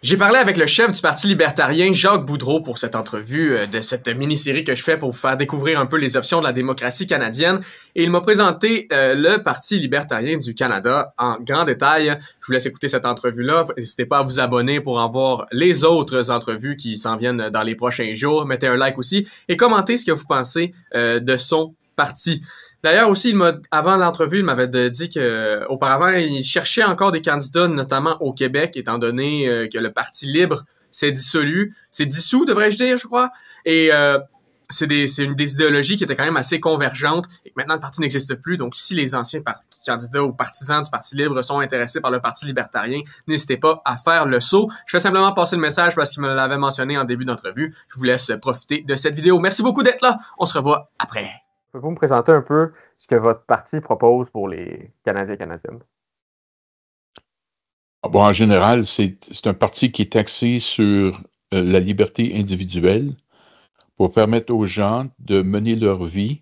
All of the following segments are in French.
J'ai parlé avec le chef du Parti libertarien, Jacques Boudreau, pour cette entrevue de cette mini-série que je fais pour vous faire découvrir un peu les options de la démocratie canadienne. Et il m'a présenté le Parti libertarien du Canada en grand détail. Je vous laisse écouter cette entrevue-là. N'hésitez pas à vous abonner pour en voir les autres entrevues qui s'en viennent dans les prochains jours. Mettez un like aussi et commentez ce que vous pensez de son parti. D'ailleurs aussi, avant l'entrevue, il m'avait dit que auparavant, il cherchait encore des candidats, notamment au Québec, étant donné que le Parti libre s'est dissous, devrais-je dire, je crois. Et c'est une des idéologies qui étaient quand même assez convergentes et que maintenant le parti n'existe plus. Donc, si les anciens candidats ou partisans du Parti libre sont intéressés par le Parti libertarien, n'hésitez pas à faire le saut. Je vais simplement passer le message parce qu'il me l'avait mentionné en début d'entrevue. Je vous laisse profiter de cette vidéo. Merci beaucoup d'être là. On se revoit après. Pouvez-vous me présenter un peu ce que votre parti propose pour les Canadiens et Canadiennes? Bon, en général, c'est un parti qui est axé sur la liberté individuelle pour permettre aux gens de mener leur vie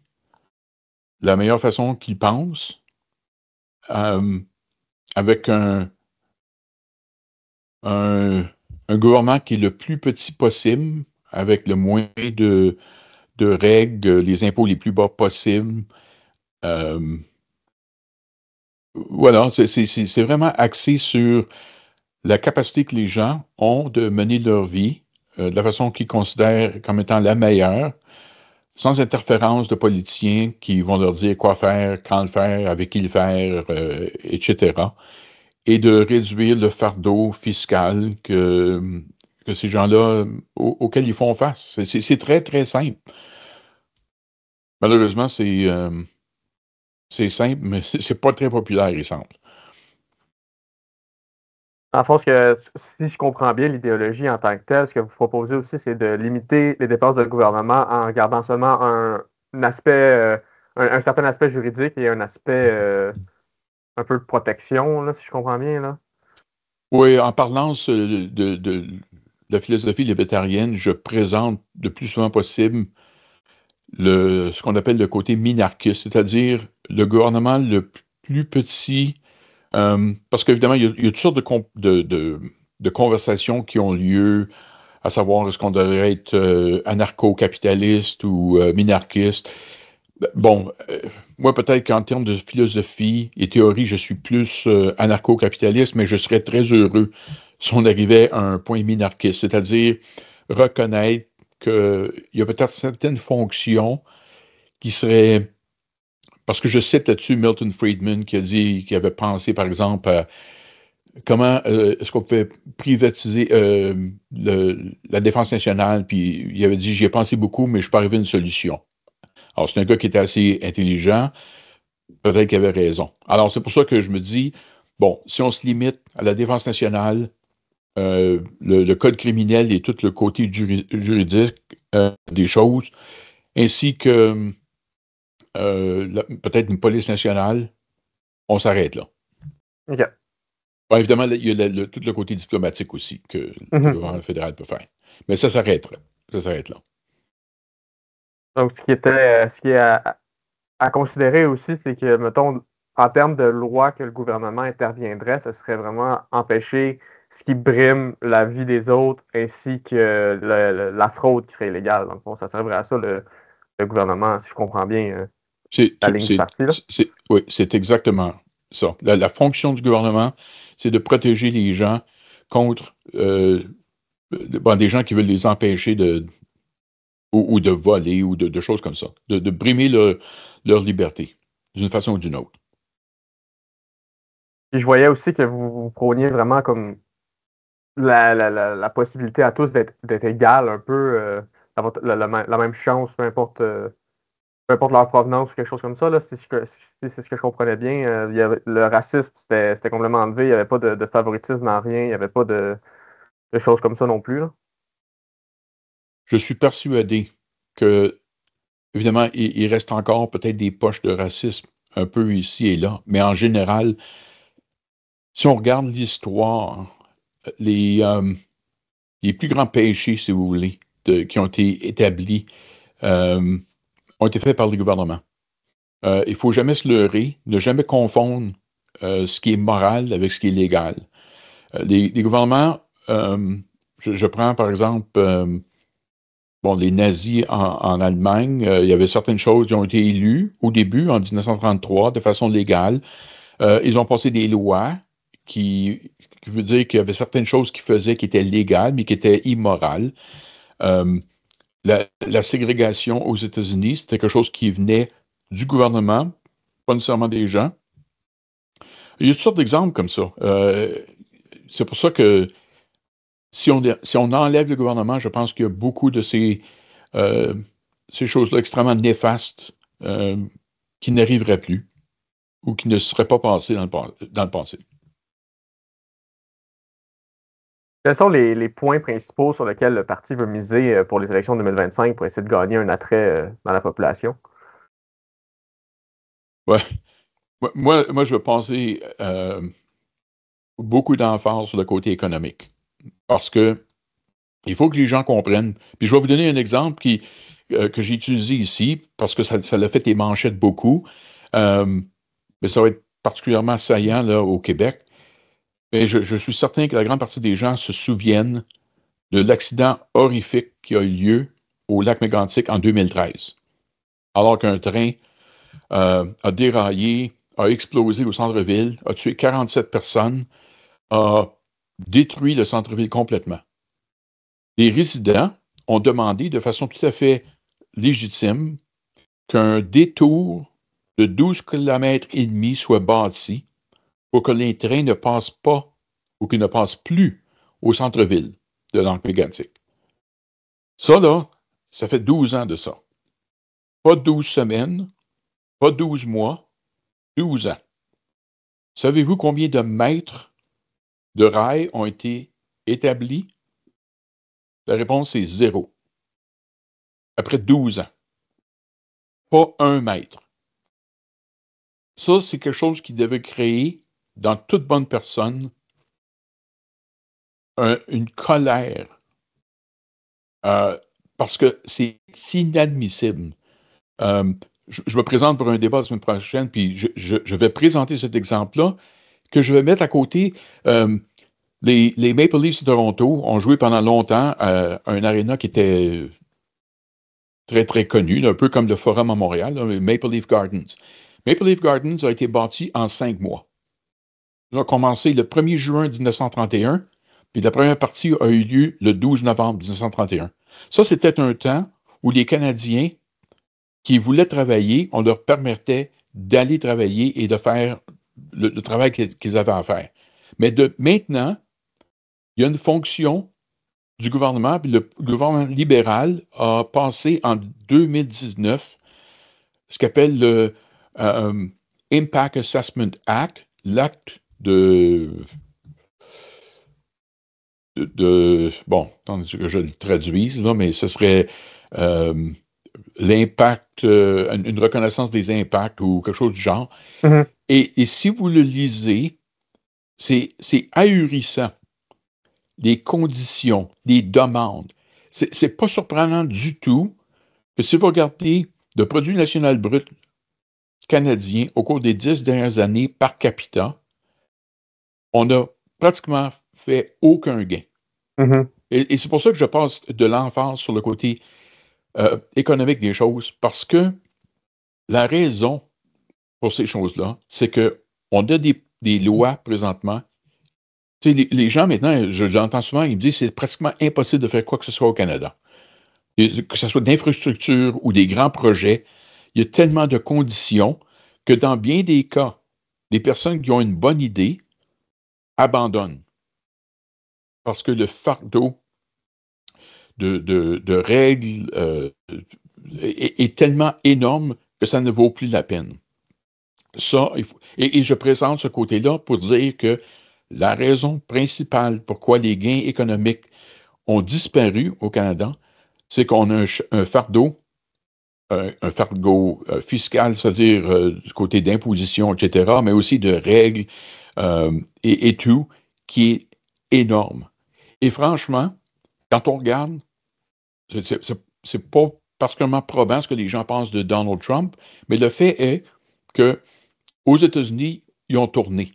de la meilleure façon qu'ils pensent, avec un gouvernement qui est le plus petit possible, avec le moins de règles, les impôts les plus bas possibles. Voilà, c'est vraiment axé sur la capacité que les gens ont de mener leur vie de la façon qu'ils considèrent comme étant la meilleure, sans interférence de politiciens qui vont leur dire quoi faire, quand le faire, avec qui le faire, etc. Et de réduire le fardeau fiscal que ces gens-là, auxquels ils font face. C'est très, très simple. Malheureusement, c'est simple, mais c'est pas très populaire, il semble. En fait, si je comprends bien l'idéologie en tant que telle, ce que vous proposez aussi, c'est de limiter les dépenses de gouvernement en gardant seulement un aspect, un certain aspect juridique et un aspect un peu de protection, là, si je comprends bien, là. Oui, en parlant de la philosophie libertarienne, je présente le plus souvent possible ce qu'on appelle le côté minarchiste, c'est-à-dire le gouvernement le plus petit, parce qu'évidemment, il y a toutes sortes de conversations qui ont lieu, à savoir est-ce qu'on devrait être anarcho-capitaliste ou minarchiste. Bon, moi peut-être qu'en termes de philosophie et théorie, je suis plus anarcho-capitaliste, mais je serais très heureux si on arrivait à un point minarchiste, c'est-à-dire reconnaître qu'il y a peut-être certaines fonctions qui seraient... Parce que je cite là-dessus Milton Friedman qui a dit, qui avait pensé par exemple à comment est-ce qu'on peut privatiser la défense nationale, puis il avait dit, j'y ai pensé beaucoup, mais je suis pas arrivé à une solution. Alors, c'est un gars qui était assez intelligent, peut-être qu'il avait raison. Alors, c'est pour ça que je me dis, bon, si on se limite à la défense nationale, le code criminel et tout le côté juridique des choses, ainsi que peut-être une police nationale, on s'arrête là. OK. Bon, évidemment, il y a tout le côté diplomatique aussi que le gouvernement fédéral peut faire. Mais ça s'arrête là. Ça s'arrête là. Donc, ce qui est à considérer aussi, c'est que, mettons, en termes de loi que le gouvernement interviendrait, ce serait vraiment empêcher ce qui brime la vie des autres ainsi que la fraude qui serait illégale. Donc, bon, ça servirait à ça le gouvernement, si je comprends bien la ligne du parti. Là. Oui, c'est exactement ça. La fonction du gouvernement, c'est de protéger les gens contre des gens qui veulent les empêcher ou de voler ou de choses comme ça, de brimer leur liberté d'une façon ou d'une autre. Puis je voyais aussi que vous prôniez vraiment comme la possibilité à tous d'être égal un peu, d'avoir la même chance, peu importe leur provenance ou quelque chose comme ça. Là, c'est ce que je comprenais bien. Le racisme, c'était complètement enlevé. Il n'y avait pas de favoritisme dans rien. Il n'y avait pas de choses comme ça non plus. Là. Je suis persuadé que, évidemment, il reste encore peut-être des poches de racisme un peu ici et là, mais en général, si on regarde l'histoire, les plus grands péchés, si vous voulez, qui ont été établis, ont été faits par les gouvernements. Il ne faut jamais se leurrer, ne jamais confondre ce qui est moral avec ce qui est légal. Les gouvernements je prends par exemple les nazis en Allemagne. Il y avait certaines choses qui ont été élues au début, en 1933, de façon légale. Ils ont passé des lois qui veut dire qu'il y avait certaines choses qu'ils faisaient qui étaient légales, mais qui étaient immorales. La ségrégation aux États-Unis, c'était quelque chose qui venait du gouvernement, pas nécessairement des gens. Il y a toutes sortes d'exemples comme ça. C'est pour ça que si on enlève le gouvernement, je pense qu'il y a beaucoup de ces choses-là extrêmement néfastes qui n'arriveraient plus ou qui ne seraient pas passées dans le passé. Quels sont les points principaux sur lesquels le parti veut miser pour les élections 2025 pour essayer de gagner un attrait dans la population? Ouais. Moi, je veux passer beaucoup d'emphase sur le côté économique. Parce que il faut que les gens comprennent. Puis je vais vous donner un exemple que j'ai utilisé ici, parce que ça l'a fait les manchettes beaucoup. Mais ça va être particulièrement saillant là, au Québec. Mais je suis certain que la grande partie des gens se souviennent de l'accident horrifique qui a eu lieu au lac Mégantic en 2013. Alors qu'un train a déraillé, a explosé au centre-ville, a tué 47 personnes, a détruit le centre-ville complètement. Les résidents ont demandé de façon tout à fait légitime qu'un détour de 12 km et demi soit bâti pour que les trains ne passent pas ou qu'ils ne passent plus au centre-ville de Lac-Mégantic. Ça, là, ça fait 12 ans de ça. Pas 12 semaines, pas 12 mois, 12 ans. Savez-vous combien de mètres de rails ont été établis? La réponse est 0. Après 12 ans. Pas 1 mètre. Ça, c'est quelque chose qui devait créer dans toute bonne personne une colère. Parce que c'est inadmissible. Je me présente pour un débat la semaine prochaine, puis je vais présenter cet exemple-là, que je vais mettre à côté. Les Maple Leafs de Toronto ont joué pendant longtemps à un aréna qui était très, très connu, là, un peu comme le Forum à Montréal, là, Maple Leaf Gardens. Maple Leaf Gardens a été bâti en 5 mois. Ils ont commencé le 1er juin 1931, puis la première partie a eu lieu le 12 novembre 1931. Ça, c'était un temps où les Canadiens qui voulaient travailler, on leur permettait d'aller travailler et de faire le travail qu'ils avaient à faire. Mais maintenant, il y a une fonction du gouvernement, puis le gouvernement libéral a passé en 2019 ce qu'on appelle le Impact Assessment Act, l'acte bon, attendez que je le traduise, là, mais ce serait l'impact, une reconnaissance des impacts ou quelque chose du genre. Mm-hmm. Et si vous le lisez, c'est ahurissant. Les conditions, les demandes. C'est pas surprenant du tout que si vous regardez le produit national brut canadien au cours des 10 dernières années par capita, on n'a pratiquement fait aucun gain. Mm-hmm. Et c'est pour ça que je passe de l'emphase sur le côté économique des choses, parce que la raison pour ces choses-là, c'est qu'on a des lois présentement. Tu sais, les gens maintenant, j'entends souvent, ils me disent que c'est pratiquement impossible de faire quoi que ce soit au Canada. Que ce soit d'infrastructure ou des grands projets, il y a tellement de conditions que dans bien des cas, des personnes qui ont une bonne idée abandonnent. Parce que le fardeau de règles est tellement énorme que ça ne vaut plus la peine. Ça, et je présente ce côté-là pour dire que la raison principale pourquoi les gains économiques ont disparu au Canada, c'est qu'on a un fardeau fiscal, c'est-à-dire du côté d'imposition, etc., mais aussi de règles et tout, qui est énorme. Et franchement, quand on regarde, c'est pas particulièrement probant ce que les gens pensent de Donald Trump, mais le fait est que aux États-Unis, ils ont tourné.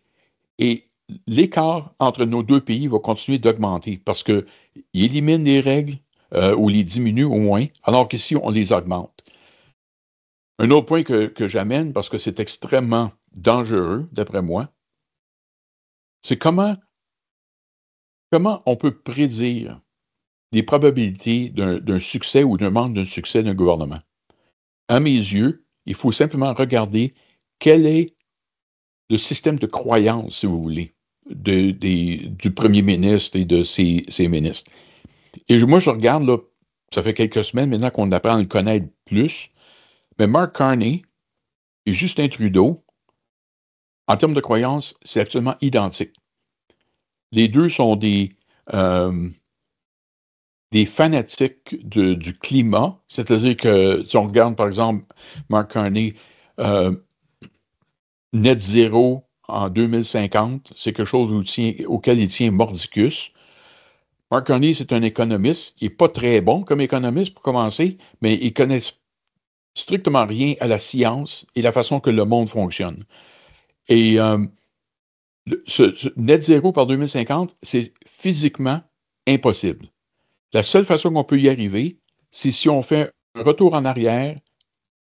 Et l'écart entre nos deux pays va continuer d'augmenter parce qu'ils éliminent les règles ou les diminuent au moins, alors qu'ici, on les augmente. Un autre point que j'amène, parce que c'est extrêmement dangereux, d'après moi, c'est comment on peut prédire les probabilités d'un succès ou d'un manque d'un succès d'un gouvernement. À mes yeux, il faut simplement regarder quel est le système de croyance, si vous voulez, du premier ministre et de ses ministres. Et moi, je regarde, là, ça fait quelques semaines maintenant qu'on apprend à le connaître plus, mais Mark Carney et Justin Trudeau, en termes de croyance, c'est absolument identique. Les deux sont des fanatiques du climat, c'est-à-dire que si on regarde, par exemple, Mark Carney, net zéro en 2050, c'est quelque chose auquel il tient mordicus. Mark Carney, c'est un économiste qui n'est pas très bon comme économiste pour commencer, mais il connaît strictement rien à la science et la façon que le monde fonctionne. Et ce net zéro par 2050, c'est physiquement impossible. La seule façon qu'on peut y arriver, c'est si on fait un retour en arrière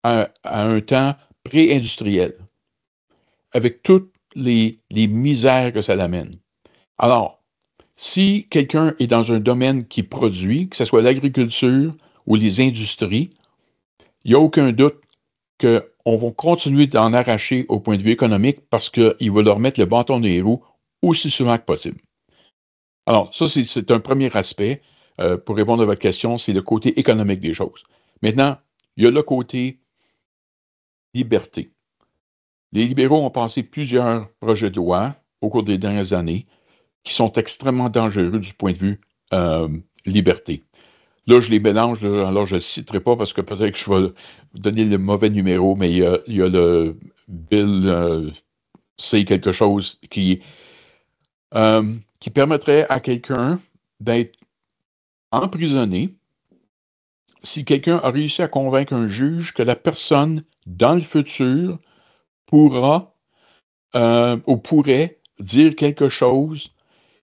à un temps pré-industriel, avec toutes les misères que ça l'amène. Alors, si quelqu'un est dans un domaine qui produit, que ce soit l'agriculture ou les industries, il n'y a aucun doute qu'on va continuer d'en arracher au point de vue économique parce qu'il va leur mettre le bâton dans les roues aussi souvent que possible. Alors, ça, c'est un premier aspect. Pour répondre à votre question, c'est le côté économique des choses. Maintenant, il y a le côté liberté. Les libéraux ont passé plusieurs projets de loi au cours des dernières années qui sont extrêmement dangereux du point de vue liberté. Là, je les mélange, alors je ne le citerai pas parce que peut-être que je vais donner le mauvais numéro, mais il y a le Bill C quelque chose qui permettrait à quelqu'un d'être emprisonné si quelqu'un a réussi à convaincre un juge que la personne, dans le futur, pourra ou pourrait dire quelque chose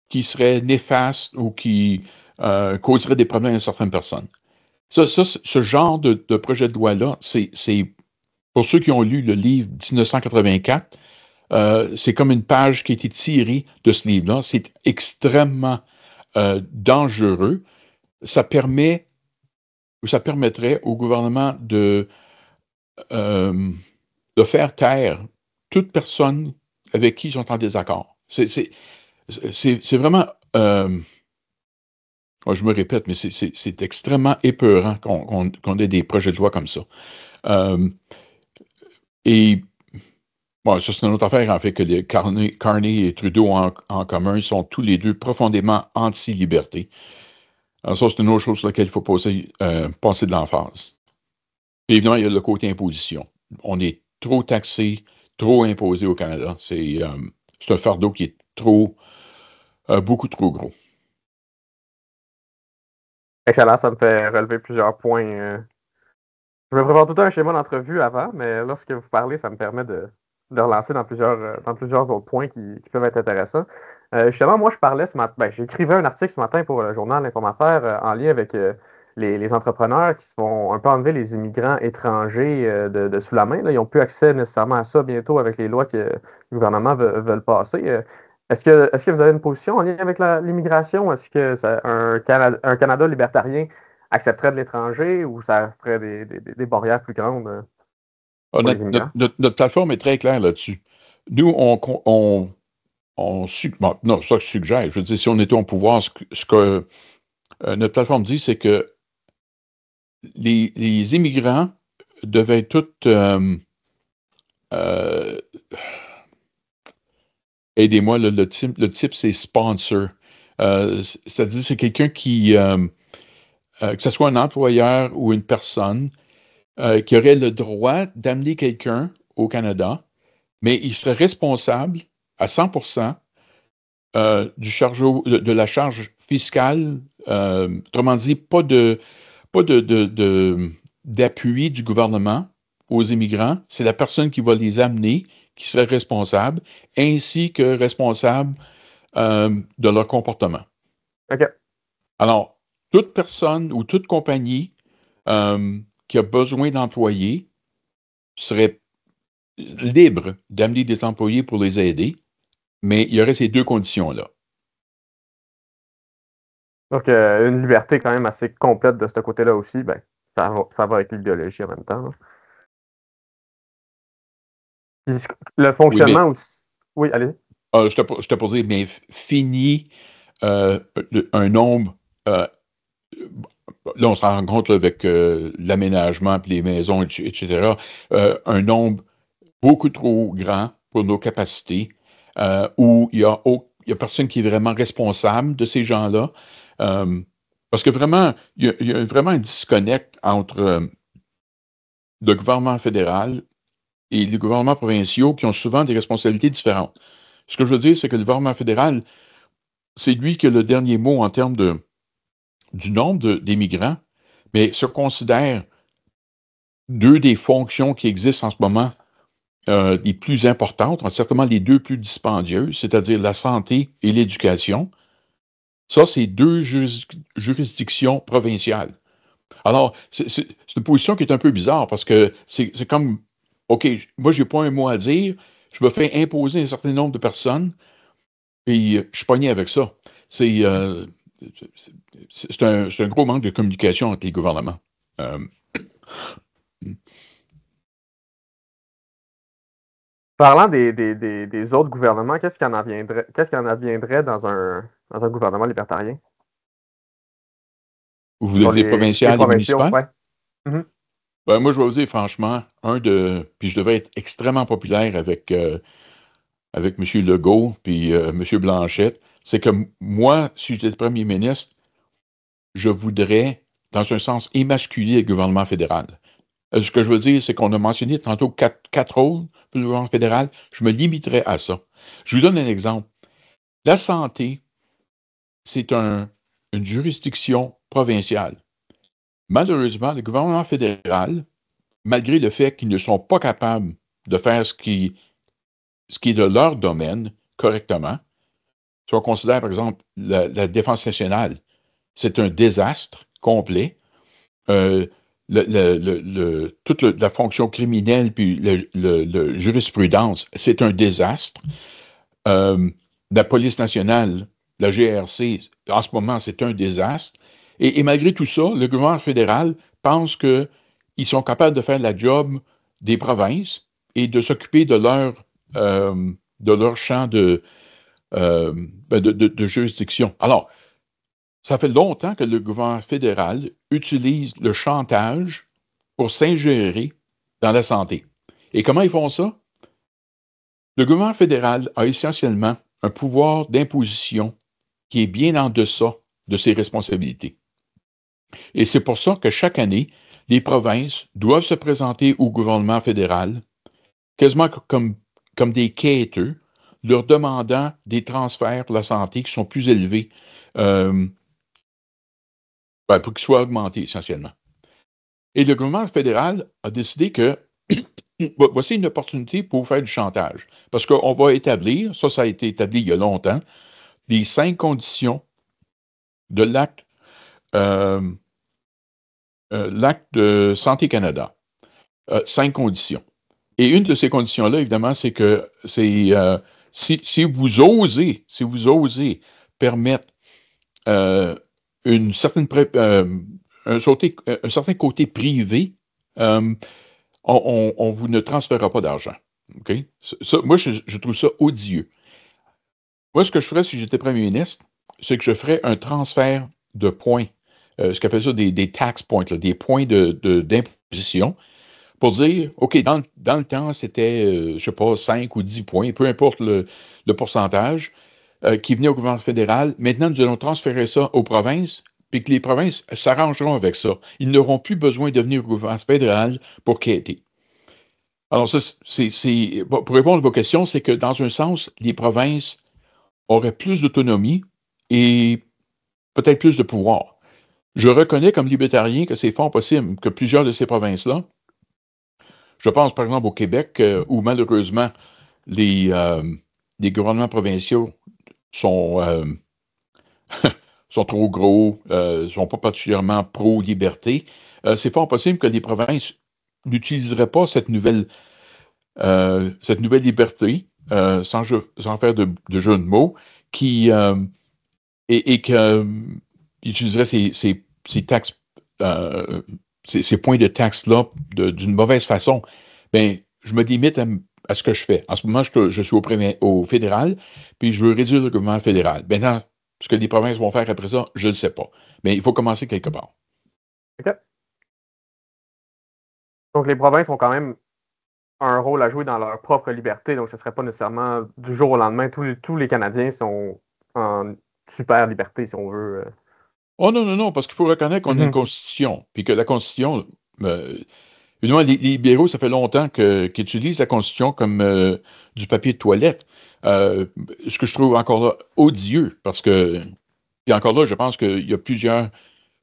qui serait néfaste ou qui causerait des problèmes à certaines personnes. Ce genre de projet de loi-là, c'est pour ceux qui ont lu le livre 1984, c'est comme une page qui a été tirée de ce livre-là. C'est extrêmement dangereux. Ça permet ou ça permettrait au gouvernement de faire taire toute personne avec qui ils sont en désaccord. C'est vraiment... je me répète, mais c'est extrêmement épeurant qu'on ait des projets de loi comme ça. Et bon, ça, c'est une autre affaire, en fait, que Carney et Trudeau ont en commun. Ils sont tous les deux profondément anti-liberté. Alors ça, c'est une autre chose sur laquelle il faut passer de l'emphase. Et évidemment, il y a le côté imposition. On est trop taxé, trop imposé au Canada. C'est un fardeau qui est beaucoup trop gros. Excellent, ça me fait relever plusieurs points. Je me prépare tout un schéma d'entrevue avant, mais lorsque vous parlez, ça me permet de relancer dans plusieurs autres points qui peuvent être intéressants. Justement, moi, je parlais ce matin, j'écrivais un article ce matin pour le journal L'Informateur en lien avec les entrepreneurs qui se font un peu enlever les immigrants étrangers de sous la main. Là. Ils n'ont plus accès nécessairement à ça bientôt avec les lois que le gouvernement veut passer. Est-ce que vous avez une position en lien avec l'immigration? Est-ce que un Canada libertarien accepterait de l'étranger ou ça ferait des barrières plus grandes pour les immigrants? Notre plateforme est très claire là-dessus. Nous, non, ça je suggère. Je veux dire, si on était au pouvoir, ce que notre plateforme dit, c'est que les immigrants devaient tous aidez-moi, le type, c'est sponsor. C'est-à-dire, c'est quelqu'un qui, que ce soit un employeur ou une personne, qui aurait le droit d'amener quelqu'un au Canada, mais il serait responsable à 100% de la charge fiscale. Autrement dit, pas d'appui du gouvernement aux immigrants. C'est la personne qui va les amener qui serait responsable, ainsi que responsable de leur comportement. OK. Alors, toute personne ou toute compagnie qui a besoin d'employés serait libre d'amener des employés pour les aider, mais il y aurait ces deux conditions-là. Donc, une liberté quand même assez complète de ce côté-là aussi, ben, ça va avec l'idéologie en même temps. Le Oui, fonctionnement aussi. Oui, allez. je te posais, mais fini un nombre. Là, on se rend compte là, avec l'aménagement puis les maisons, etc. Un nombre beaucoup trop grand pour nos capacités, où il y a personne qui est vraiment responsable de ces gens-là. Parce que vraiment, il y a vraiment un disconnect entre le gouvernement fédéral et les gouvernements provinciaux qui ont souvent des responsabilités différentes. Ce que je veux dire, c'est que le gouvernement fédéral, c'est lui qui a le dernier mot en termes du nombre des migrants, mais se considère deux des fonctions qui existent en ce moment les plus importantes, certainement les deux plus dispendieuses, c'est-à-dire la santé et l'éducation. Ça, c'est deux juridictions provinciales. Alors, c'est une position qui est un peu bizarre parce que c'est comme, OK, moi, je n'ai pas un mot à dire, je me fais imposer un certain nombre de personnes, et je suis pogné avec ça. C'est un gros manque de communication entre les gouvernements. Parlant des autres gouvernements, qu'est-ce qui en adviendrait dans un gouvernement libertarien? Vous voulez dire Les provincial et provinciaux, municipal? ouais. Mm-hmm. Ben, moi, je vais vous dire franchement, puis je devais être extrêmement populaire avec M. Legault puis M. Blanchette, c'est que moi, si j'étais premier ministre, je voudrais, dans un sens, émasculer le gouvernement fédéral. Ce que je veux dire, c'est qu'on a mentionné tantôt quatre rôles pour le gouvernement fédéral. Je me limiterais à ça. Je vous donne un exemple. La santé, c'est une juridiction provinciale. Malheureusement, le gouvernement fédéral, malgré le fait qu'ils ne sont pas capables de faire ce qui est de leur domaine correctement, si on considère, par exemple, la défense nationale, c'est un désastre complet. Toute la fonction criminelle puis le jurisprudence, c'est un désastre. La police nationale, la GRC, en ce moment, c'est un désastre. Et malgré tout ça, le gouvernement fédéral pense qu'ils sont capables de faire la job des provinces et de s'occuper de leur champ de juridiction. Alors, ça fait longtemps que le gouvernement fédéral utilise le chantage pour s'ingérer dans la santé. Et comment ils font ça? Le gouvernement fédéral a essentiellement un pouvoir d'imposition qui est bien en deçà de ses responsabilités. Et c'est pour ça que chaque année, les provinces doivent se présenter au gouvernement fédéral, quasiment comme des quêteux, leur demandant des transferts pour la santé qui sont plus élevés pour qu'ils soient augmentés essentiellement. Et le gouvernement fédéral a décidé que voici une opportunité pour faire du chantage. Parce qu'on va établir, ça a été établi il y a longtemps, les 5 conditions de l'acte de Santé Canada. 5 conditions. Et une de ces conditions-là, évidemment, c'est que si vous osez permettre un certain côté privé, on vous ne transférera pas d'argent. Okay? Moi, je trouve ça odieux. Moi, ce que je ferais si j'étais premier ministre, c'est que je ferais un transfert de points, ce qu'on appelle ça des tax points, là, des points d'imposition, pour dire, OK, dans le temps, c'était, je ne sais pas, 5 ou 10 points, peu importe le pourcentage, qui venait au gouvernement fédéral. Maintenant, nous allons transférer ça aux provinces, puis que les provinces s'arrangeront avec ça. Ils n'auront plus besoin de venir au gouvernement fédéral pour quêter. Alors, ça, pour répondre à vos questions, c'est que dans un sens, les provinces auraient plus d'autonomie et peut-être plus de pouvoir. Je reconnais comme libertarien que c'est fort possible que plusieurs de ces provinces-là, je pense par exemple au Québec, où malheureusement les gouvernements provinciaux sont trop gros, ne sont pas particulièrement pro-liberté, c'est fort possible que les provinces n'utiliseraient pas cette nouvelle liberté, sans faire de jeu de mots, et qu'ils utiliseraient ces taxes, ces points de taxes-là d'une mauvaise façon. Ben, je me limite à ce que je fais. En ce moment, je suis au fédéral, puis je veux réduire le gouvernement fédéral. Maintenant, ce que les provinces vont faire après ça, je ne le sais pas. Mais il faut commencer quelque part. OK. Donc, les provinces ont quand même un rôle à jouer dans leur propre liberté. Donc, ce ne serait pas nécessairement du jour au lendemain. Tous les Canadiens sont en super liberté, si on veut. Oh non, non, non, parce qu'il faut reconnaître qu'on a une constitution, puis que la constitution, évidemment, les libéraux, ça fait longtemps qu'ils utilisent la constitution comme du papier de toilette. Ce que je trouve encore là odieux, parce que, puis encore là, je pense qu'il y a plusieurs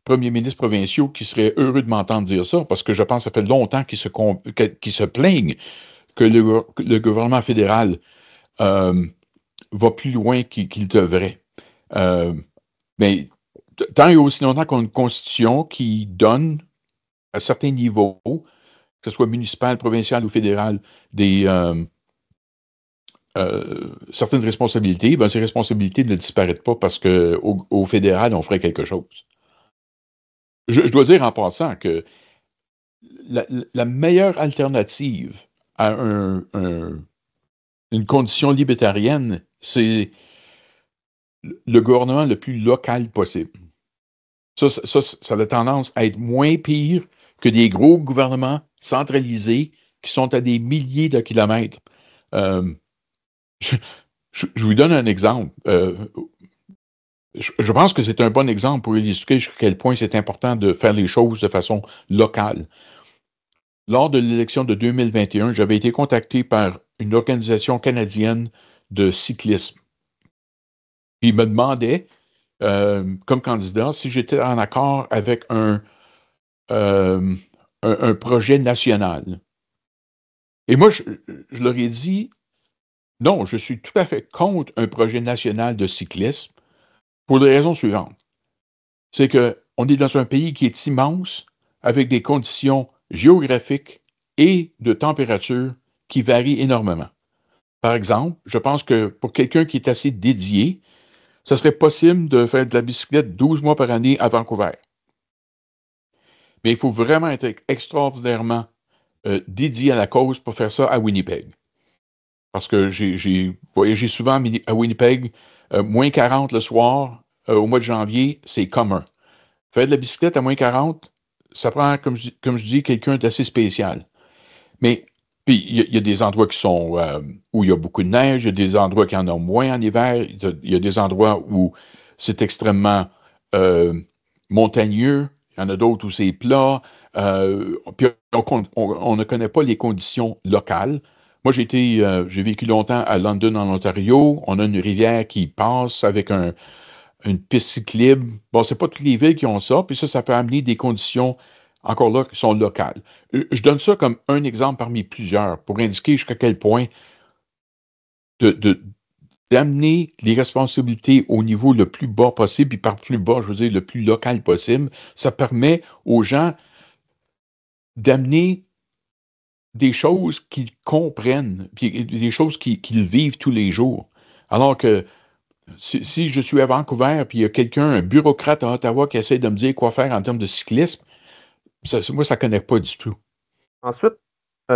premiers ministres provinciaux qui seraient heureux de m'entendre dire ça, parce que je pense que ça fait longtemps qu'ils se plaignent que le gouvernement fédéral va plus loin qu'il devrait. Mais tant et aussi longtemps qu'on a une constitution qui donne à certains niveaux, que ce soit municipal, provincial ou fédéral, certaines responsabilités, ben, ces responsabilités ne disparaissent pas parce qu'au fédéral, on ferait quelque chose. Je dois dire en passant que la meilleure alternative à une condition libertarienne, c'est le gouvernement le plus local possible. Ça a tendance à être moins pire que des gros gouvernements centralisés qui sont à des milliers de kilomètres. Je vous donne un exemple. Je pense que c'est un bon exemple pour illustrer jusqu'à quel point c'est important de faire les choses de façon locale. Lors de l'élection de 2021, j'avais été contacté par une organisation canadienne de cyclisme. Ils me demandaient, comme candidat, si j'étais en accord avec un projet national. Et moi, je leur ai dit, non, je suis tout à fait contre un projet national de cyclisme pour les raisons suivantes. C'est qu'on est dans un pays qui est immense, avec des conditions géographiques et de température qui varient énormément. Par exemple, je pense que pour quelqu'un qui est assez dédié, ça serait possible de faire de la bicyclette 12 mois par année à Vancouver. Mais il faut vraiment être extraordinairement dédié à la cause pour faire ça à Winnipeg. Parce que j'ai voyagé souvent à Winnipeg, moins 40 le soir, au mois de janvier, c'est commun. Faire de la bicyclette à moins 40, ça prend, comme je dis, quelqu'un d'assez spécial. Mais, puis, il y a des endroits qui sont où il y a beaucoup de neige, il y a des endroits qui en ont moins en hiver, il y a des endroits où c'est extrêmement montagneux, il y en a d'autres où c'est plat, puis on ne connaît pas les conditions locales. Moi, j'ai vécu longtemps à London, en Ontario. On a une rivière qui passe avec une piste cyclable. Bon, c'est pas toutes les villes qui ont ça, puis ça peut amener des conditions, encore là, qui sont locales. Je donne ça comme un exemple parmi plusieurs pour indiquer jusqu'à quel point d'amener les responsabilités au niveau le plus bas possible, puis par plus bas, je veux dire le plus local possible, ça permet aux gens d'amener des choses qu'ils comprennent, puis des choses qu'ils vivent tous les jours. Alors que si je suis à Vancouver, puis il y a un bureaucrate à Ottawa qui essaie de me dire quoi faire en termes de cyclisme, moi, ça ne connecte pas du tout. Ensuite,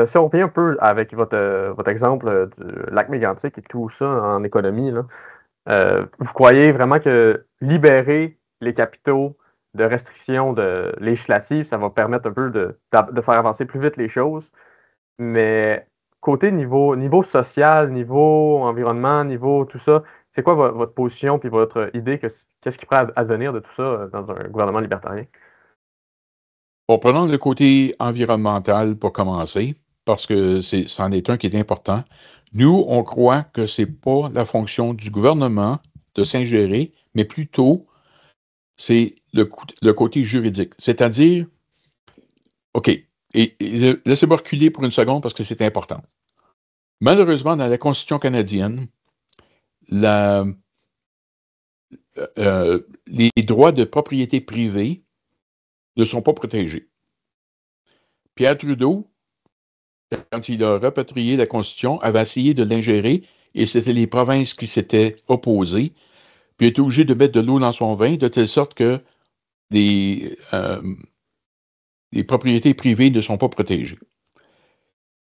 si on revient un peu avec votre exemple du lac mégantic et tout ça en économie, là, vous croyez vraiment que libérer les capitaux de restrictions législatives, ça va permettre un peu de faire avancer plus vite les choses, mais côté niveau social, niveau environnement, niveau tout ça, c'est quoi votre position puis votre idée, qu'est-ce qui pourrait advenir de tout ça dans un gouvernement libertarien? Bon, prenons le côté environnemental pour commencer, parce que c'en est un qui est important. Nous, on croit que ce n'est pas la fonction du gouvernement de s'ingérer, mais plutôt c'est le côté juridique. C'est-à-dire, OK, et laissez-moi reculer pour une seconde parce que c'est important. Malheureusement, dans la Constitution canadienne, les droits de propriété privée ne sont pas protégés. Pierre Trudeau, quand il a rapatrié la Constitution, avait essayé de l'ingérer et c'était les provinces qui s'étaient opposées. Puis il était obligé de mettre de l'eau dans son vin de telle sorte que les propriétés privées ne sont pas protégées.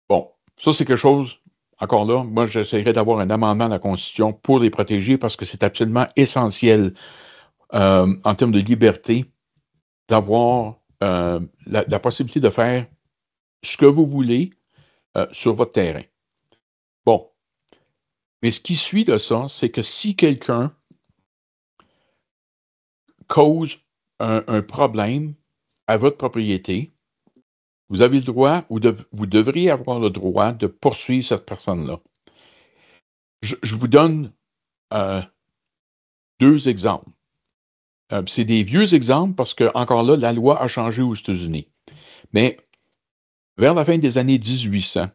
Bon, ça c'est quelque chose, encore là, moi j'essaierais d'avoir un amendement à la Constitution pour les protéger parce que c'est absolument essentiel en termes de liberté d'avoir la possibilité de faire ce que vous voulez sur votre terrain. Bon, mais ce qui suit de ça, c'est que si quelqu'un cause un problème à votre propriété, vous avez le droit, ou vous devriez avoir le droit de poursuivre cette personne-là. Je vous donne 2 exemples. C'est des vieux exemples parce que, encore là, la loi a changé aux États-Unis. Mais vers la fin des années 1800,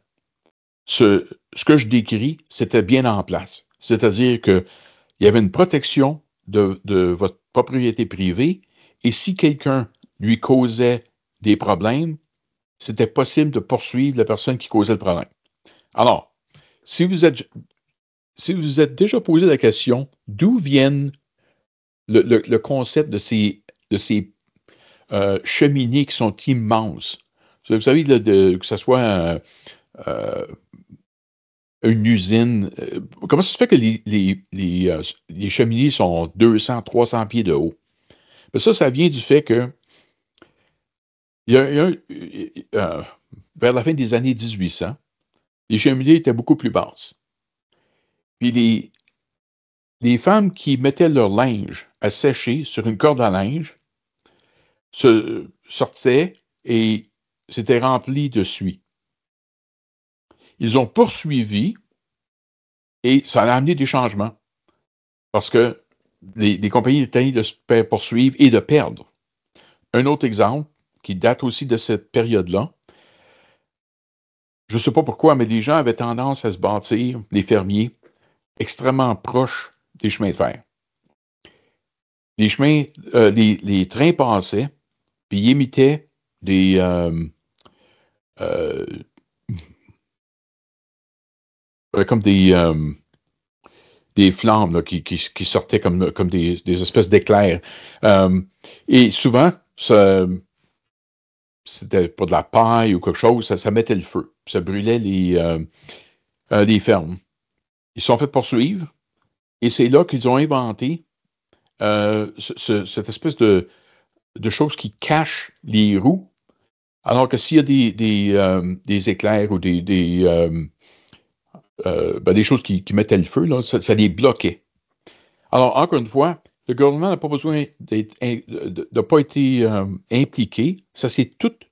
ce que je décris, c'était bien en place. C'est-à-dire qu'il y avait une protection de votre propriété privée et si quelqu'un lui causait des problèmes, c'était possible de poursuivre la personne qui causait le problème. Alors, si vous êtes déjà posé la question d'où viennent le concept de ces cheminées qui sont immenses, vous savez que ce soit une usine, comment ça se fait que les cheminées sont 200, 300 pieds de haut? Mais ça vient du fait que vers la fin des années 1800, les cheminées étaient beaucoup plus basses. Puis les femmes qui mettaient leur linge à sécher sur une corde à linge se sortaient et s'étaient remplies de suie. Ils ont poursuivi et ça a amené des changements parce que les compagnies étaient tannées de se faire poursuivre et de perdre. Un autre exemple qui date aussi de cette période-là, je ne sais pas pourquoi, mais les gens avaient tendance à se bâtir, les fermiers, extrêmement proches des chemins de fer. Les trains passaient, puis ils émettaient comme des flammes là, qui sortaient comme des espèces d'éclairs. Et souvent, c'était pas de la paille ou quelque chose, ça mettait le feu. Ça brûlait les fermes. Ils se sont fait poursuivre et c'est là qu'ils ont inventé cette espèce de choses qui cachent les roues, alors que s'il y a des éclairs ou des choses qui mettaient le feu, là, ça les bloquait. Alors, encore une fois, le gouvernement n'a pas besoin de pas été impliqué.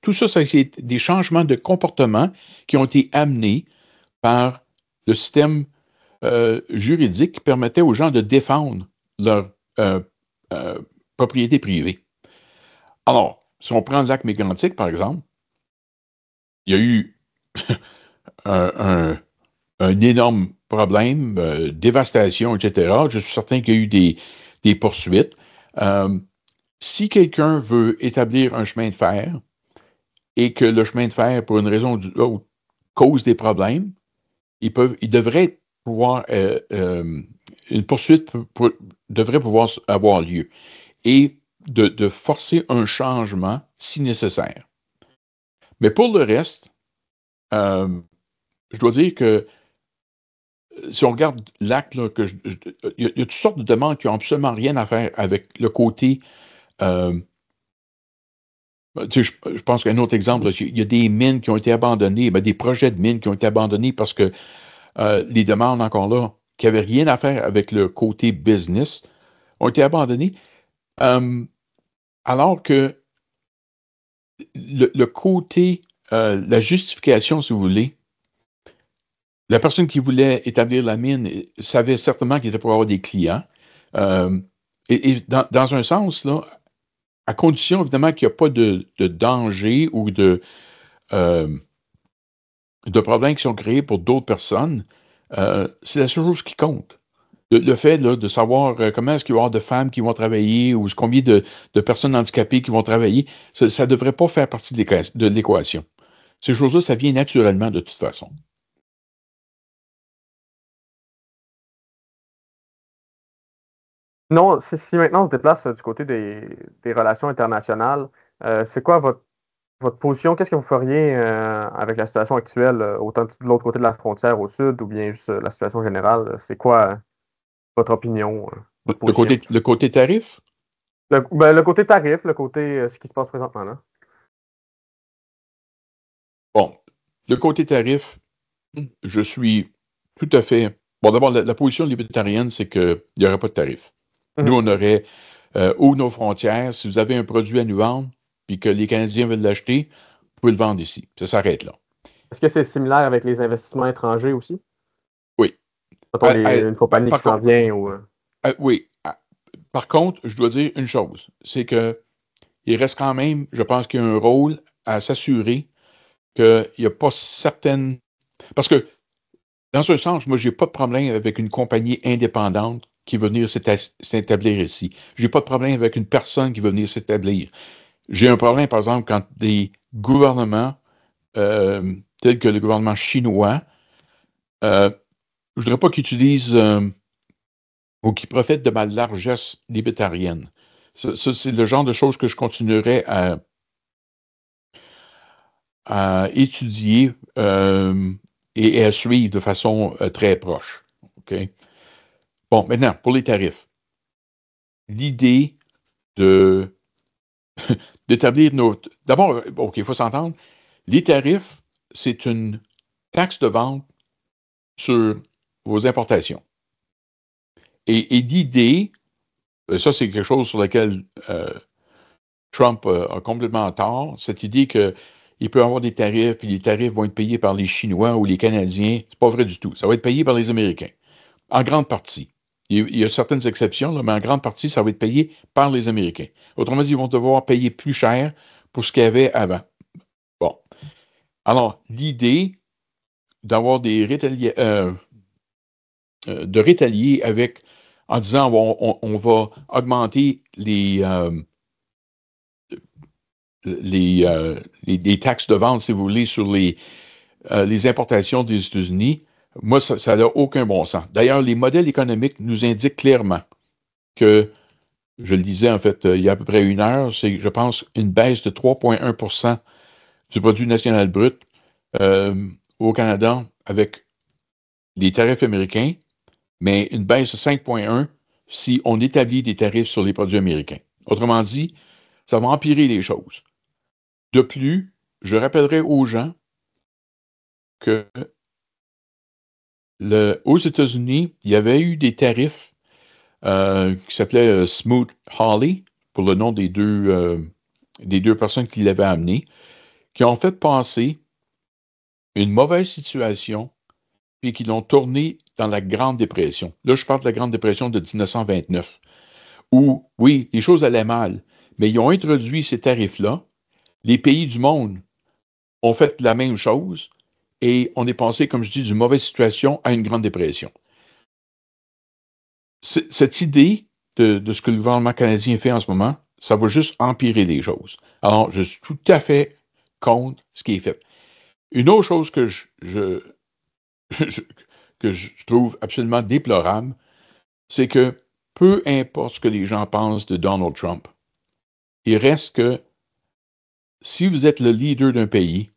Tout ça, c'est des changements de comportement qui ont été amenés par le système juridique qui permettait aux gens de défendre leur propriété privée. Alors, si on prend le lac Mégantic, par exemple, il y a eu un énorme problème, dévastation, etc. Je suis certain qu'il y a eu des poursuites. Si quelqu'un veut établir un chemin de fer et que le chemin de fer, pour une raison ou d'une autre, cause des problèmes, il devrait pouvoir, une poursuite devrait pouvoir avoir lieu et de forcer un changement si nécessaire. Mais pour le reste, je dois dire que si on regarde l'acte, il y a toutes sortes de demandes qui n'ont absolument rien à faire avec le côté. Je pense qu'un autre exemple, là, il y a des mines qui ont été abandonnées, des projets de mines qui ont été abandonnés parce que les demandes, encore là, qui n'avaient rien à faire avec le côté business, ont été abandonnées. Alors que le côté, la justification, si vous voulez, la personne qui voulait établir la mine savait certainement qu'il était pour avoir des clients. Et dans un sens, là, à condition, évidemment, qu'il n'y a pas de danger ou de problèmes qui sont créés pour d'autres personnes, c'est la seule chose qui compte. Le fait là, de savoir comment est-ce qu'il va y avoir de femmes qui vont travailler ou combien de personnes handicapées qui vont travailler, ça ne devrait pas faire partie de l'équation. Ces choses-là, ça vient naturellement de toute façon. Non, si maintenant on se déplace du côté des relations internationales, c'est quoi votre position? Qu'est-ce que vous feriez avec la situation actuelle, autant de l'autre côté de la frontière au sud ou bien juste la situation générale? C'est quoi votre opinion, votre position? Le côté tarif? Le côté tarif, le côté ce qui se passe présentement là. Bon, le côté tarif, je suis tout à fait. Bon, d'abord, la position libertarienne, c'est qu'il n'y aurait pas de tarif. Nous, on aurait ouvre nos frontières. Si vous avez un produit à nous vendre, puis que les Canadiens veulent l'acheter, vous pouvez le vendre ici. Ça s'arrête là. Est-ce que c'est similaire avec les investissements étrangers aussi? Oui. Mettons une compagnie qui s'en vient ou. Oui. Par contre, je dois dire une chose, c'est que il reste quand même, je pense qu'il y a un rôle à s'assurer qu'il n'y a pas certaines. Parce que, dans ce sens, moi, je n'ai pas de problème avec une compagnie indépendante qui va venir s'établir ici. Je n'ai pas de problème avec une personne qui va venir s'établir. J'ai un problème, par exemple, quand des gouvernements, tels que le gouvernement chinois, je ne voudrais pas qu'ils utilisent ou qu'ils profitent de ma largesse libertarienne. Ça, c'est le genre de choses que je continuerai à étudier et à suivre de façon très proche. Okay? Bon, maintenant, pour les tarifs. L'idée d'établir nos. D'abord, OK, il faut s'entendre. Les tarifs, c'est une taxe de vente sur vos importations. Et l'idée, ça, c'est quelque chose sur lequel Trump a complètement tort, cette idée qu'il peut y avoir des tarifs, puis les tarifs vont être payés par les Chinois ou les Canadiens. C'est pas vrai du tout. Ça va être payé par les Américains. En grande partie. Il y a certaines exceptions, là, mais en grande partie, ça va être payé par les Américains. Autrement dit, ils vont devoir payer plus cher pour ce qu'il y avait avant. Bon. Alors, l'idée d'avoir de rétalier avec, en disant on va augmenter les taxes de vente, si vous voulez, sur les importations des États-Unis, moi, ça n'a aucun bon sens. D'ailleurs, les modèles économiques nous indiquent clairement que, je le disais en fait il y a à peu près une heure, c'est, je pense, une baisse de 3,1% du produit national brut au Canada avec les tarifs américains, mais une baisse de 5,1 si on établit des tarifs sur les produits américains. Autrement dit, ça va empirer les choses. De plus, je rappellerai aux gens que aux États-Unis, il y avait eu des tarifs qui s'appelaient Smoot-Hawley, pour le nom des deux personnes qui l'avaient amené, qui ont fait passer une mauvaise situation puis qui l'ont tourné dans la Grande Dépression. Là, je parle de la Grande Dépression de 1929, où, oui, les choses allaient mal, mais ils ont introduit ces tarifs-là. Les pays du monde ont fait la même chose et on est passé, comme je dis, d'une mauvaise situation à une Grande Dépression. Cette idée de ce que le gouvernement canadien fait en ce moment, ça va juste empirer les choses. Alors, je suis tout à fait contre ce qui est fait. Une autre chose que que je trouve absolument déplorable, c'est que peu importe ce que les gens pensent de Donald Trump, il reste que si vous êtes le leader d'un pays,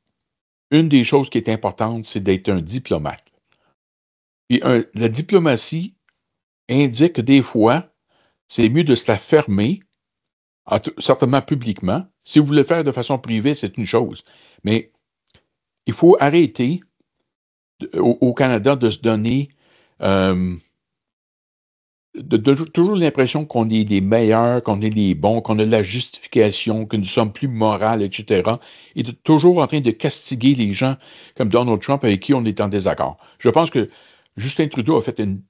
une des choses qui est importante, c'est d'être un diplomate. Et la diplomatie indique que des fois, c'est mieux de se la fermer, certainement publiquement. Si vous voulez le faire de façon privée, c'est une chose. Mais il faut arrêter au Canada de se donner toujours l'impression qu'on est les meilleurs, qu'on est les bons, qu'on a de la justification, que nous sommes plus moraux, etc. Et de toujours en train de castiguer les gens comme Donald Trump avec qui on est en désaccord. Je pense que Justin Trudeau a fait une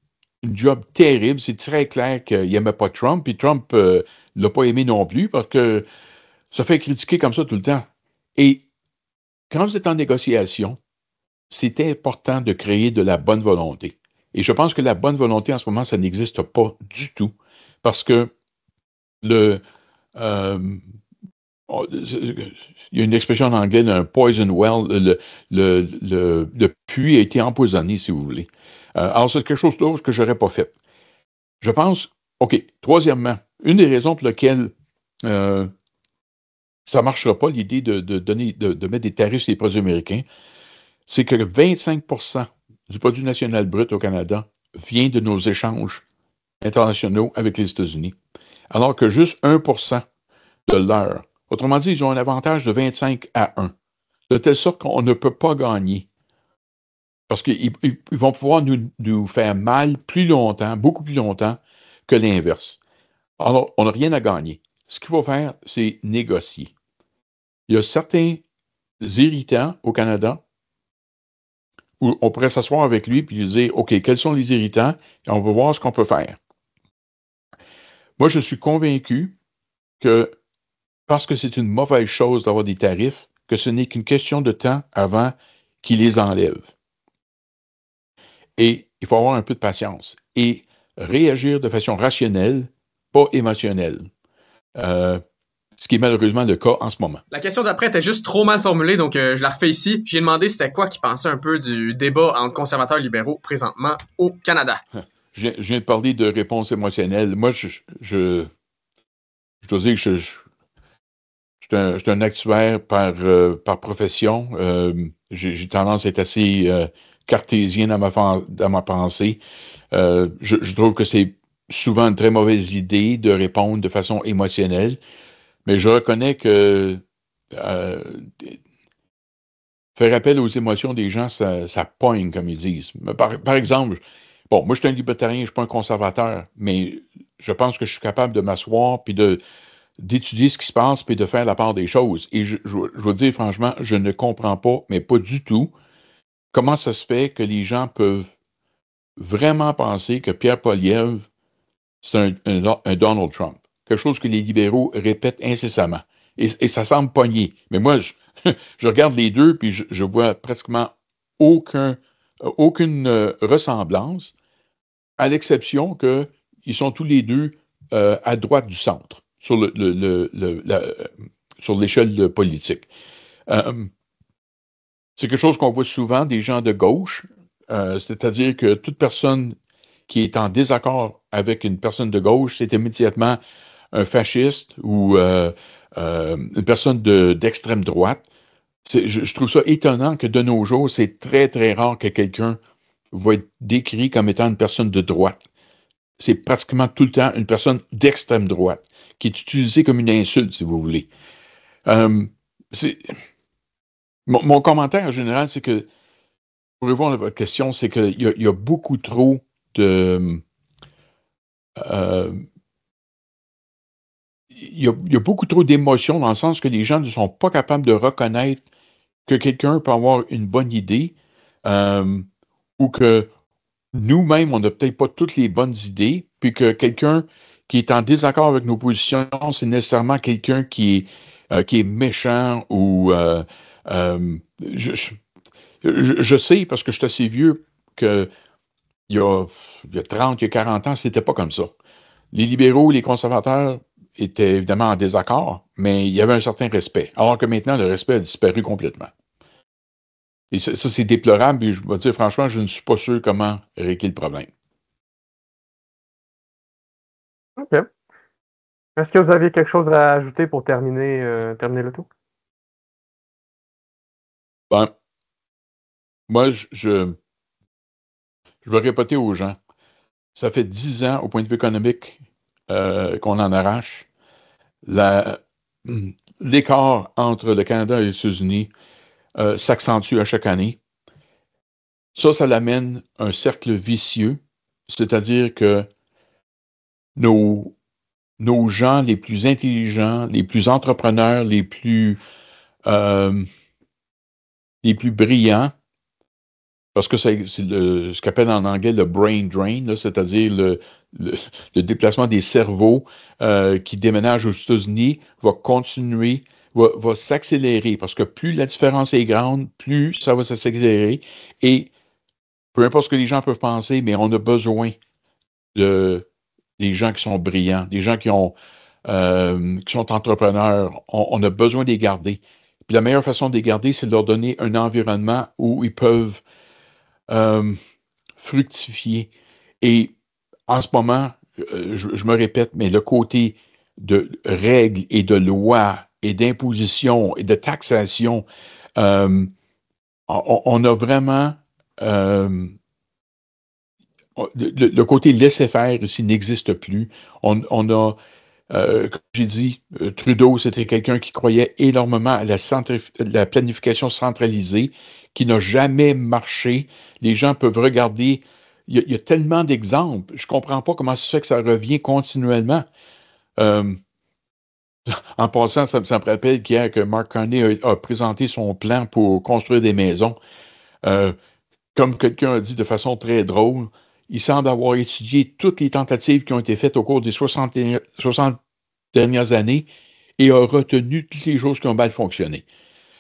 job terrible. C'est très clair qu'il n'aimait pas Trump, et Trump ne l'a pas aimé non plus parce que ça fait critiquer comme ça tout le temps. Et quand vous êtes en négociation, c'est important de créer de la bonne volonté. Et je pense que la bonne volonté en ce moment, ça n'existe pas du tout. Parce que il y a une expression en anglais, un poison well, le puits a été empoisonné, si vous voulez. Alors, c'est quelque chose d'autre que je n'aurais pas fait. Je pense, OK, troisièmement, une des raisons pour lesquelles ça ne marchera pas, l'idée de mettre des tarifs sur les produits américains, c'est que 25% du produit national brut au Canada vient de nos échanges internationaux avec les États-Unis, alors que juste 1% de leur. Autrement dit, ils ont un avantage de 25-1, de telle sorte qu'on ne peut pas gagner. Parce qu'ils vont pouvoir nous faire mal plus longtemps, beaucoup plus longtemps que l'inverse. Alors, on n'a rien à gagner. Ce qu'il faut faire, c'est négocier. Il y a certains irritants au Canada où on pourrait s'asseoir avec lui et lui dire, OK, quels sont les irritants? Et on va voir ce qu'on peut faire. Moi, je suis convaincu que parce que c'est une mauvaise chose d'avoir des tarifs, que ce n'est qu'une question de temps avant qu'ils les enlèvent. Et il faut avoir un peu de patience et réagir de façon rationnelle, pas émotionnelle. Ce qui est malheureusement le cas en ce moment. La question d'après était juste trop mal formulée, donc je la refais ici. J'ai demandé c'était quoi qu'il pensait un peu du débat entre conservateurs et libéraux présentement au Canada. Je viens de parler de réponse émotionnelle. Moi, je dois dire que je suis un actuaire par profession. J'ai tendance à être assez cartésien dans ma pensée. Je trouve que c'est souvent une très mauvaise idée de répondre de façon émotionnelle, mais je reconnais que faire appel aux émotions des gens, ça pogne, comme ils disent. Par exemple, bon, moi je suis un libertarien, je ne suis pas un conservateur, mais je pense que je suis capable de m'asseoir puis d'étudier ce qui se passe puis de faire la part des choses. Et je veux dire franchement, je ne comprends pas, mais pas du tout, comment ça se fait que les gens peuvent vraiment penser que Pierre Poilievre, c'est un Donald Trump. Quelque chose que les libéraux répètent incessamment. Et ça semble pogner. Mais moi, je regarde les deux, puis je vois pratiquement aucune ressemblance, à l'exception qu'ils sont tous les deux à droite du centre, sur sur l'échelle politique. C'est quelque chose qu'on voit souvent des gens de gauche, c'est-à-dire que toute personne qui est en désaccord avec une personne de gauche, c'est immédiatement un fasciste ou une personne d'extrême droite. Je trouve ça étonnant que de nos jours, c'est très, très rare que quelqu'un va être décrit comme étant une personne de droite. C'est pratiquement tout le temps une personne d'extrême droite, qui est utilisée comme une insulte, si vous voulez. Mon commentaire en général, c'est que, pour répondre à votre question, c'est qu'il y a beaucoup trop de... il y a beaucoup trop d'émotions dans le sens que les gens ne sont pas capables de reconnaître que quelqu'un peut avoir une bonne idée ou que nous-mêmes, on n'a peut-être pas toutes les bonnes idées, puis que quelqu'un qui est en désaccord avec nos positions, c'est nécessairement quelqu'un qui est méchant ou... je sais, parce que je suis assez vieux, qu'il y a 30, il y a 40 ans, c'était pas comme ça. Les libéraux, les conservateurs étaient évidemment en désaccord, mais il y avait un certain respect. Alors que maintenant, le respect a disparu complètement. Et ça c'est déplorable, et je vais dire franchement, je ne suis pas sûr comment régler le problème. OK. Est-ce que vous aviez quelque chose à ajouter pour terminer le tout? Ben, moi, je vais répéter aux gens, ça fait 10 ans, au point de vue économique, qu'on en arrache. L'écart entre le Canada et les États-Unis s'accentue à chaque année. Ça l'amène un cercle vicieux, c'est-à-dire que nos gens les plus intelligents, les plus entrepreneurs, les plus brillants, parce que c'est ce qu'appelle en anglais le brain drain, là, c'est-à-dire le déplacement des cerveaux qui déménagent aux États-Unis va continuer, va s'accélérer, parce que plus la différence est grande, plus ça va s'accélérer, et peu importe ce que les gens peuvent penser, mais on a besoin des gens qui sont brillants, des gens qui sont entrepreneurs. On a besoin de les garder. Puis la meilleure façon de les garder, c'est de leur donner un environnement où ils peuvent fructifier. Et en ce moment, je me répète, mais le côté de règles et de lois et d'imposition et de taxation, on a vraiment le côté laisser-faire ici n'existe plus. On a, comme j'ai dit, Trudeau, c'était quelqu'un qui croyait énormément à la planification centralisée, qui n'a jamais marché. Les gens peuvent regarder. Il y a tellement d'exemples. Je ne comprends pas comment ça se fait que ça revient continuellement. En passant, ça me rappelle qu'hier que Mark Carney a présenté son plan pour construire des maisons. Comme quelqu'un a dit de façon très drôle, il semble avoir étudié toutes les tentatives qui ont été faites au cours des 60 dernières années et a retenu toutes les choses qui ont mal fonctionné.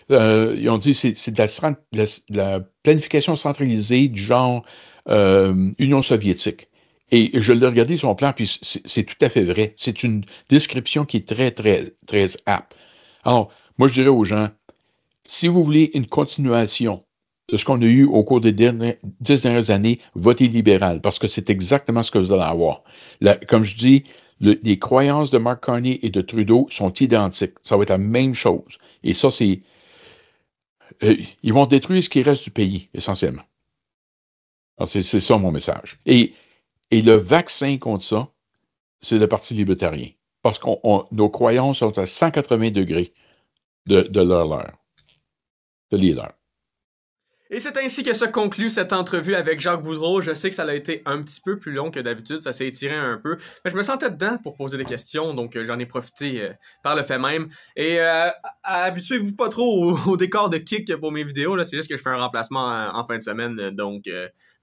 Ils ont dit que c'est de la planification centralisée du genre Union soviétique. Et je l'ai regardé son plan, puis c'est tout à fait vrai. C'est une description qui est très, très, très apte. Alors, moi, je dirais aux gens, si vous voulez une continuation de ce qu'on a eu au cours des 10 dernières années, votez libéral, parce que c'est exactement ce que vous allez avoir. Comme je dis, les croyances de Mark Carney et de Trudeau sont identiques. Ça va être la même chose. Et ça, c'est... ils vont détruire ce qui reste du pays, essentiellement. Alors, c'est ça mon message. Et le vaccin contre ça, c'est le Parti libertarien. Parce que nos croyances sont à 180 degrés de leur. De leader. Et c'est ainsi que se conclut cette entrevue avec Jacques Boudreau. Je sais que ça a été un petit peu plus long que d'habitude, ça s'est étiré un peu, mais je me sentais dedans pour poser des questions, donc j'en ai profité par le fait même. Et habituez-vous pas trop au décor de Kik pour mes vidéos, là, c'est juste que je fais un remplacement en fin de semaine, donc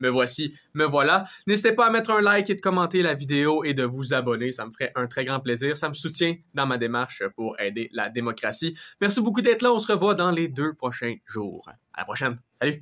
me voici, me voilà. N'hésitez pas à mettre un like et de commenter la vidéo et de vous abonner, ça me ferait un très grand plaisir, ça me soutient dans ma démarche pour aider la démocratie. Merci beaucoup d'être là, on se revoit dans les 2 prochains jours. À la prochaine, salut!